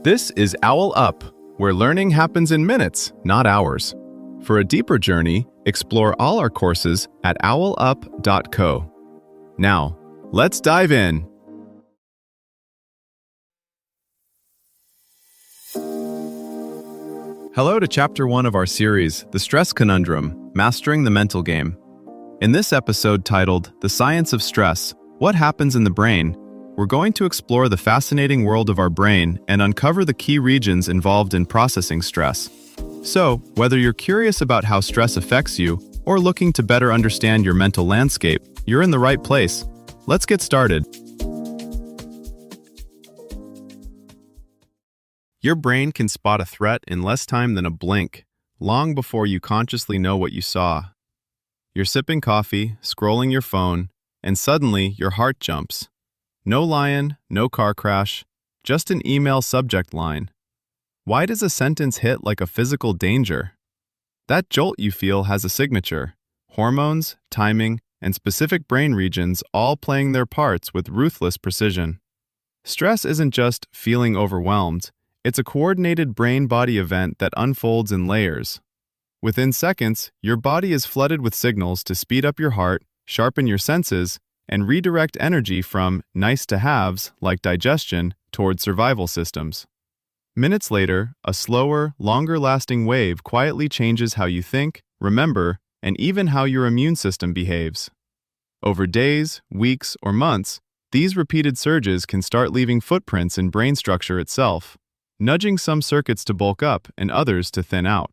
This is OwlUp, where learning happens in minutes, not hours. For a deeper journey, explore all our courses at owlup.co. Now, let's dive in. Hello to Chapter 1 of our series, The Stress Conundrum, Mastering the Mental Game. In this episode titled, The Science of Stress, What Happens in the Brain?, we're going to explore the fascinating world of our brain and uncover the key regions involved in processing stress. So, whether you're curious about how stress affects you or looking to better understand your mental landscape, you're in the right place. Let's get started. Your brain can spot a threat in less time than a blink, long before you consciously know what you saw. You're sipping coffee, scrolling your phone, and suddenly your heart jumps. No lion, no car crash, just an email subject line. Why does a sentence hit like a physical danger? That jolt you feel has a signature: hormones, timing, and specific brain regions all playing their parts with ruthless precision. Stress isn't just feeling overwhelmed, it's a coordinated brain-body event that unfolds in layers. Within seconds, your body is flooded with signals to speed up your heart, sharpen your senses, and redirect energy from nice-to-haves, like digestion, toward survival systems. Minutes later, a slower, longer-lasting wave quietly changes how you think, remember, and even how your immune system behaves. Over days, weeks, or months, these repeated surges can start leaving footprints in brain structure itself, nudging some circuits to bulk up and others to thin out.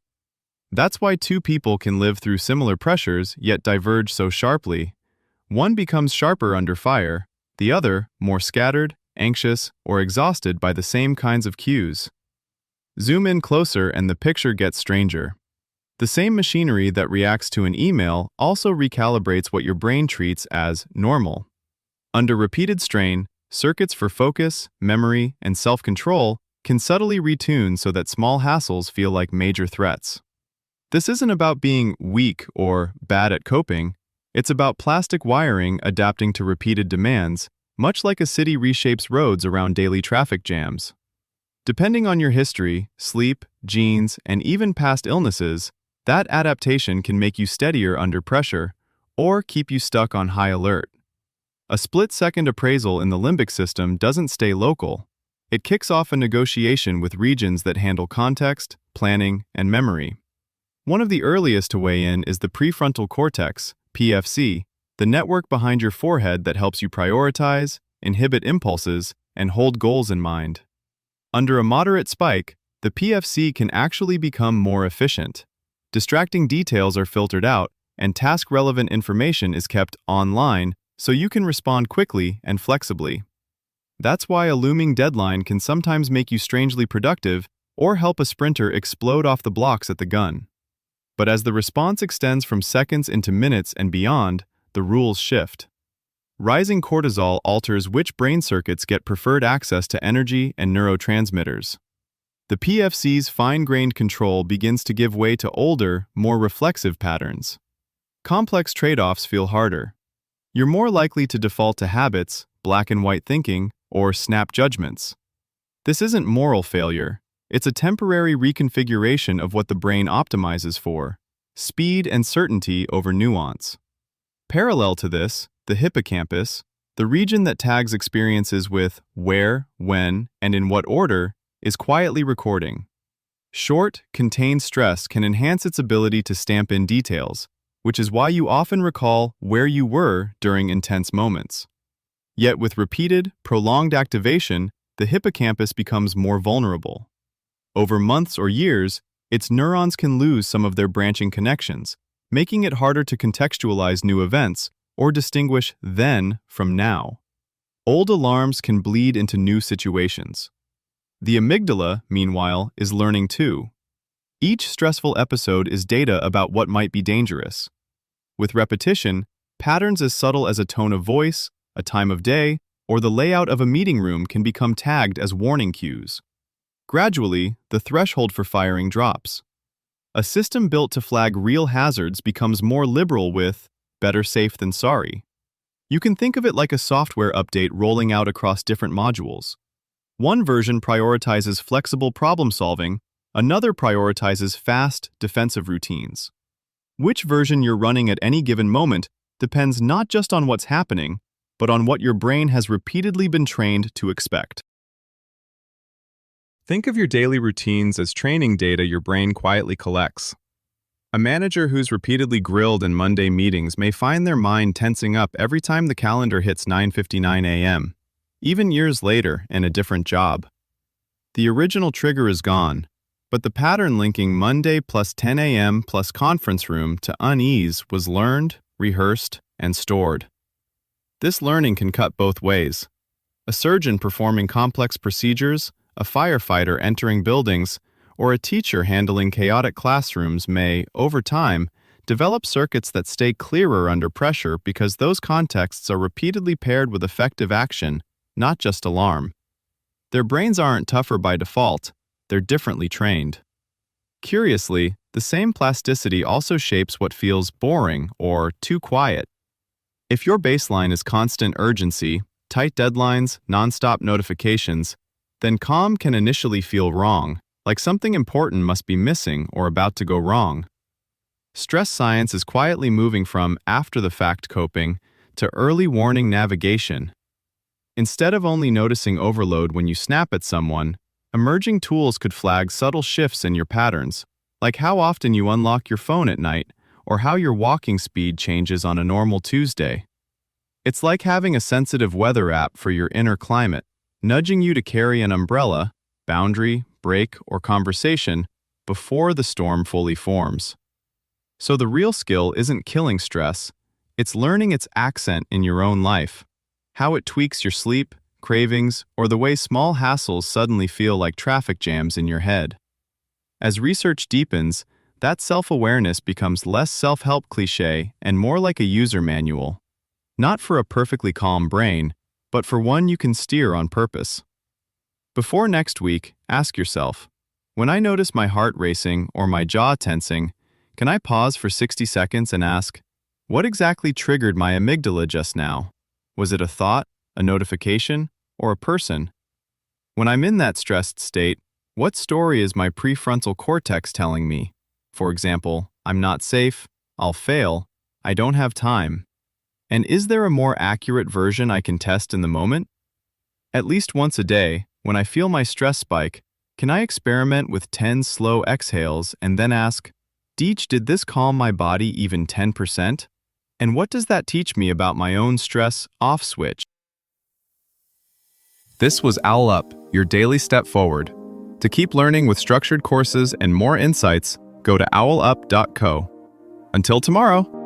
That's why two people can live through similar pressures yet diverge so sharply. One becomes sharper under fire, the other more scattered, anxious, or exhausted by the same kinds of cues. Zoom in closer and the picture gets stranger. The same machinery that reacts to an email also recalibrates what your brain treats as normal. Under repeated strain, circuits for focus, memory, and self-control can subtly retune so that small hassles feel like major threats. This isn't about being weak or bad at coping. It's about plastic wiring adapting to repeated demands, much like a city reshapes roads around daily traffic jams. Depending on your history, sleep, genes, and even past illnesses, that adaptation can make you steadier under pressure or keep you stuck on high alert. A split-second appraisal in the limbic system doesn't stay local. It kicks off a negotiation with regions that handle context, planning, and memory. One of the earliest to weigh in is the prefrontal cortex, PFC, the network behind your forehead that helps you prioritize, inhibit impulses, and hold goals in mind. Under a moderate spike, the PFC can actually become more efficient. Distracting details are filtered out, and task-relevant information is kept online so you can respond quickly and flexibly. That's why a looming deadline can sometimes make you strangely productive or help a sprinter explode off the blocks at the gun. But as the response extends from seconds into minutes and beyond, the rules shift. Rising cortisol alters which brain circuits get preferred access to energy and neurotransmitters. The PFC's fine-grained control begins to give way to older, more reflexive patterns. Complex trade-offs feel harder. You're more likely to default to habits, black and white thinking, or snap judgments. This isn't moral failure. It's a temporary reconfiguration of what the brain optimizes for: speed and certainty over nuance. Parallel to this, the hippocampus, the region that tags experiences with where, when, and in what order, is quietly recording. Short, contained stress can enhance its ability to stamp in details, which is why you often recall where you were during intense moments. Yet with repeated, prolonged activation, the hippocampus becomes more vulnerable. Over months or years, its neurons can lose some of their branching connections, making it harder to contextualize new events or distinguish then from now. Old alarms can bleed into new situations. The amygdala, meanwhile, is learning too. Each stressful episode is data about what might be dangerous. With repetition, patterns as subtle as a tone of voice, a time of day, or the layout of a meeting room can become tagged as warning cues. Gradually, the threshold for firing drops. A system built to flag real hazards becomes more liberal with better safe than sorry. You can think of it like a software update rolling out across different modules. One version prioritizes flexible problem solving, another prioritizes fast, defensive routines. Which version you're running at any given moment depends not just on what's happening, but on what your brain has repeatedly been trained to expect. Think of your daily routines as training data your brain quietly collects. A manager who's repeatedly grilled in Monday meetings may find their mind tensing up every time the calendar hits 9:59 a.m., even years later in a different job. The original trigger is gone, but the pattern linking Monday plus 10 a.m. plus conference room to unease was learned, rehearsed, and stored. This learning can cut both ways. A surgeon performing complex procedures, a firefighter entering buildings, or a teacher handling chaotic classrooms may, over time, develop circuits that stay clearer under pressure because those contexts are repeatedly paired with effective action, not just alarm. Their brains aren't tougher by default, they're differently trained. Curiously, the same plasticity also shapes what feels boring or too quiet. If your baseline is constant urgency, tight deadlines, nonstop notifications, then calm can initially feel wrong, like something important must be missing or about to go wrong. Stress science is quietly moving from after-the-fact coping to early warning navigation. Instead of only noticing overload when you snap at someone, emerging tools could flag subtle shifts in your patterns, like how often you unlock your phone at night or how your walking speed changes on a normal Tuesday. It's like having a sensitive weather app for your inner climate, nudging you to carry an umbrella, boundary, break, or conversation before the storm fully forms. So the real skill isn't killing stress, it's learning its accent in your own life, how it tweaks your sleep, cravings, or the way small hassles suddenly feel like traffic jams in your head. As research deepens, that self-awareness becomes less self-help cliché and more like a user manual, not for a perfectly calm brain, but for one you can steer on purpose. Before next week, ask yourself, when I notice my heart racing or my jaw tensing, can I pause for 60 seconds and ask, what exactly triggered my amygdala just now? Was it a thought, a notification, or a person? When I'm in that stressed state, what story is my prefrontal cortex telling me? For example, I'm not safe, I'll fail, I don't have time. And is there a more accurate version I can test in the moment? At least once a day, when I feel my stress spike, can I experiment with 10 slow exhales and then ask, Deech, did this calm my body even 10%? And what does that teach me about my own stress off switch? This was OwlUp, your daily step forward. To keep learning with structured courses and more insights, go to owlup.co. Until tomorrow!